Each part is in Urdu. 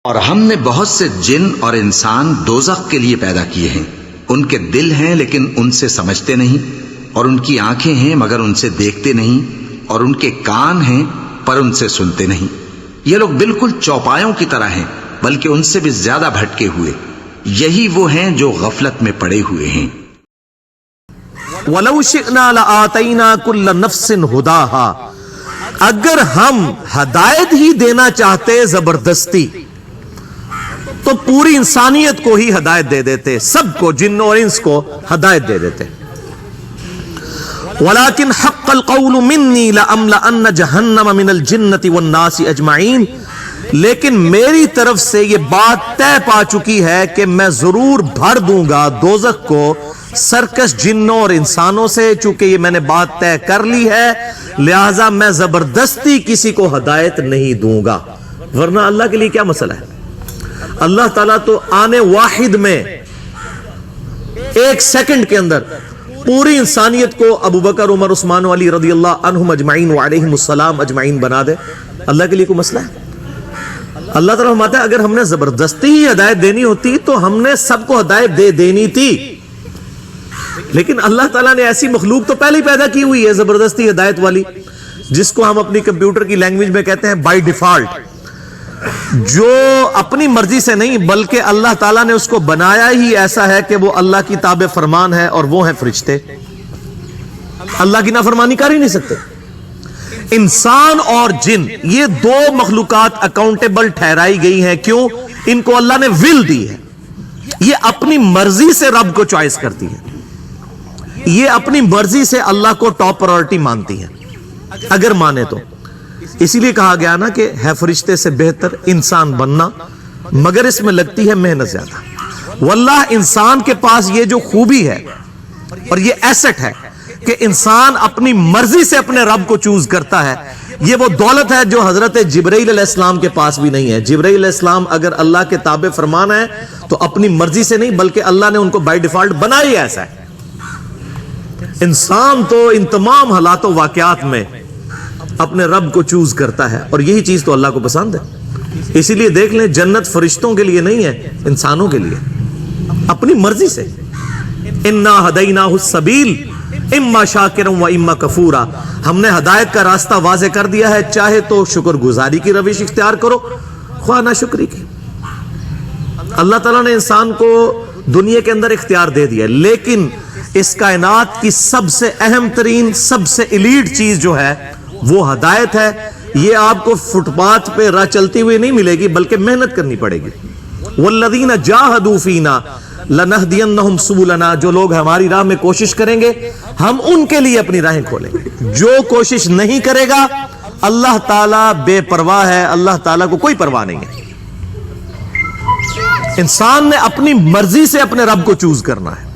اور ہم نے بہت سے جن اور انسان دوزخ کے لیے پیدا کیے ہیں، ان کے دل ہیں لیکن ان سے سمجھتے نہیں، اور ان کی آنکھیں ہیں مگر ان سے دیکھتے نہیں، اور ان کے کان ہیں پر ان سے سنتے نہیں۔ یہ لوگ بالکل چوپایوں کی طرح ہیں بلکہ ان سے بھی زیادہ بھٹکے ہوئے، یہی وہ ہیں جو غفلت میں پڑے ہوئے ہیں۔ وَلَوْ شِئْنَا لَآتَيْنَا كُلَّ نَفْسٍ هُدَاهَا، اگر ہم ہدایت ہی دینا چاہتے زبردستی تو پوری انسانیت کو ہی ہدایت دے دیتے، سب کو، جن اور انس کو ہدایت دے دیتے۔ وَلَكِنْ حَقَّ الْقَوْلُ مِنِّي لَأَمْلَأَنَّ جَهَنَّمَ مِنَ الْجِنَّةِ وَالنَّاسِ أَجْمَعِينَ، لیکن میری طرف سے یہ بات طے پا چکی ہے کہ میں ضرور بھر دوں گا دوزخ کو سرکش جنوں اور انسانوں سے، چونکہ یہ میں نے بات طے کر لی ہے، لہٰذا میں زبردستی کسی کو ہدایت نہیں دوں گا۔ ورنہ اللہ کے لیے کیا مسئلہ ہے؟ اللہ تعالیٰ تو آنے واحد میں ایک سیکنڈ کے اندر پوری انسانیت کو ابو بکر، عمر، عثمان و علی رضی اللہ عنہم اجمعین وعلیہم السلام اجمعین بنا دے۔ اللہ کے لیے کوئی مسئلہ ہے؟ اللہ تعالیٰ فرماتا ہے اگر ہم نے زبردستی ہی ہدایت دینی ہوتی تو ہم نے سب کو ہدایت دے دینی تھی، لیکن اللہ تعالیٰ نے ایسی مخلوق تو پہلے ہی پیدا کی ہوئی ہے زبردستی ہدایت والی، جس کو ہم اپنی کمپیوٹر کی لینگویج میں کہتے ہیں بائی ڈیفالٹ، جو اپنی مرضی سے نہیں بلکہ اللہ تعالیٰ نے اس کو بنایا ہی ایسا ہے کہ وہ اللہ کی تابع فرمان ہے، اور وہ ہیں فرشتے۔ اللہ کی نافرمانی کر ہی نہیں سکتے۔ انسان اور جن، یہ دو مخلوقات اکاؤنٹیبل ٹھہرائی گئی ہیں، کیوں؟ ان کو اللہ نے ول دی ہے، یہ اپنی مرضی سے رب کو چوائس کرتی ہے، یہ اپنی مرضی سے اللہ کو ٹاپ پرائورٹی مانتی ہیں اگر مانے تو۔ اسی لیے کہا گیا نا کہ ہے فرشتے سے بہتر انسان بننا، مگر اس میں لگتی ہے محنت زیادہ۔ واللہ انسان کے پاس یہ جو خوبی ہے اور یہ ایسٹ ہے کہ انسان اپنی مرضی سے اپنے رب کو چوز کرتا ہے، یہ وہ دولت ہے جو حضرت جبرائیل علیہ السلام کے پاس بھی نہیں ہے۔ جبرائیل علیہ السلام اگر اللہ کے تابع فرمان ہے تو اپنی مرضی سے نہیں بلکہ اللہ نے ان کو بائی ڈیفالٹ بنا ہی ایسا ہے۔ انسان تو ان تمام حالات و واقعات میں اپنے رب کو چوز کرتا ہے، اور یہی چیز تو اللہ کو پسند ہے۔ اسی لیے دیکھ لیں جنت فرشتوں کے لیے نہیں ہے، انسانوں کے لیے، اپنی مرضی سے۔ اِنَّا هَدَيْنَاهُ السَّبِيلَ اِمَّا شَاكِرًا وَإِمَّا كَفُورًا، ہم نے ہدایت کا راستہ واضح کر دیا ہے، چاہے تو شکر گزاری کی روش اختیار کرو، خواہ ناشکری کی۔ اللہ تعالیٰ نے انسان کو دنیا کے اندر اختیار دے دیا، لیکن اس کائنات کی سب سے اہم ترین، سب سے ایلیٹ چیز جو ہے وہ ہدایت ہے۔ یہ آپ کو فٹ پاتھ پہ راہ چلتی ہوئی نہیں ملے گی بلکہ محنت کرنی پڑے گی۔ والذین جاہدوا فینا لنہدینہم سبلنا، جو لوگ ہماری راہ میں کوشش کریں گے ہم ان کے لیے اپنی راہیں کھولیں گے۔ جو کوشش نہیں کرے گا اللہ تعالیٰ بے پرواہ ہے، اللہ تعالیٰ کو کوئی پرواہ نہیں ہے۔ انسان نے اپنی مرضی سے اپنے رب کو چوز کرنا ہے،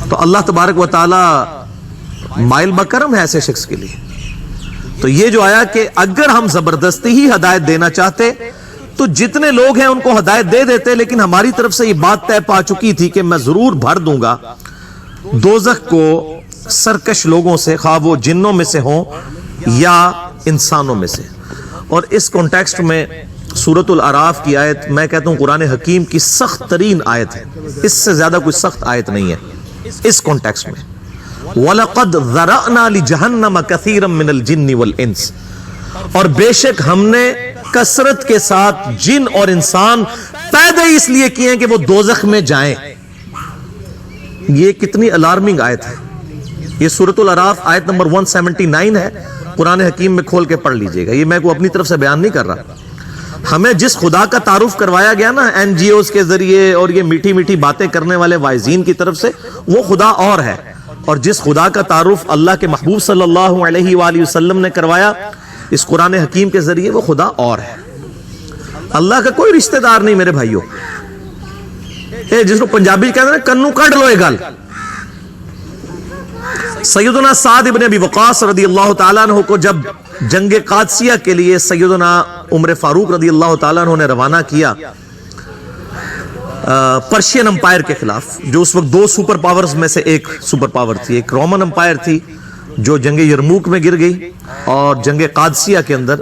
تو اللہ تبارک و تعالیٰ مائل بکرم ہے ایسے شخص کے لیے۔ تو یہ جو آیا کہ اگر ہم زبردستی ہی ہدایت دینا چاہتے تو جتنے لوگ ہیں ان کو ہدایت دے دیتے، لیکن ہماری طرف سے یہ بات طے پا چکی تھی کہ میں ضرور بھر دوں گا دوزخ کو سرکش لوگوں سے، خواہ وہ جنوں میں سے ہوں یا انسانوں میں سے۔ اور اس کانٹیکسٹ میں سورۃ الاعراف کی آیت میں کہتا ہوں قرآن حکیم کی سخت ترین آیت ہے، اس سے زیادہ کوئی سخت آیت نہیں ہے اس کانٹیکسٹ میں۔ وَلَقَدْ ذَرَأْنَا لِجَهَنَّمَ كَثِيرًا مِنَ الْجِنِّ وَالْإِنسِ، اور بے شک ہم نے کثرت کے ساتھ جن اور انسان پیدا اس لیے کیے ہیں کہ وہ دوزخ میں جائیں۔ یہ کتنی الارمنگ آیت ہے۔ یہ سورۃ الاعراف آیت نمبر 179 ہے، قرآن حکیم میں کھول کے پڑھ لیجئے گا۔ یہ میں کو اپنی طرف سے بیان نہیں کر رہا۔ ہمیں جس خدا کا تعارف کروایا گیا نا این جی اوز کے ذریعے اور یہ میٹھی میٹھی باتیں کرنے والے واعظین کی طرف سے، وہ خدا اور ہے، اور جس خدا کا تعارف اللہ کے محبوب صلی اللہ علیہ وآلہ وسلم نے کروایا اس قرآن حکیم کے ذریعے، وہ خدا اور ہے۔ اللہ کا کوئی رشتہ دار نہیں میرے بھائیوں۔ جس کو پنجابی کہتے ہیں کنو کڈ لو یہ گل۔ سیدنا سعد ابن ابی وقاص رضی اللہ تعالیٰ عنہ کو جب جنگ قادسیہ کے لیے سیدنا عمر فاروق رضی اللہ تعالیٰ عنہ نے روانہ کیا پرشین امپائر کے خلاف، جو اس وقت دو سپر پاورز میں سے ایک سپر پاور تھی، ایک رومن امپائر تھی جو جنگ یرموک میں گر گئی، اور جنگ قادسیہ کے اندر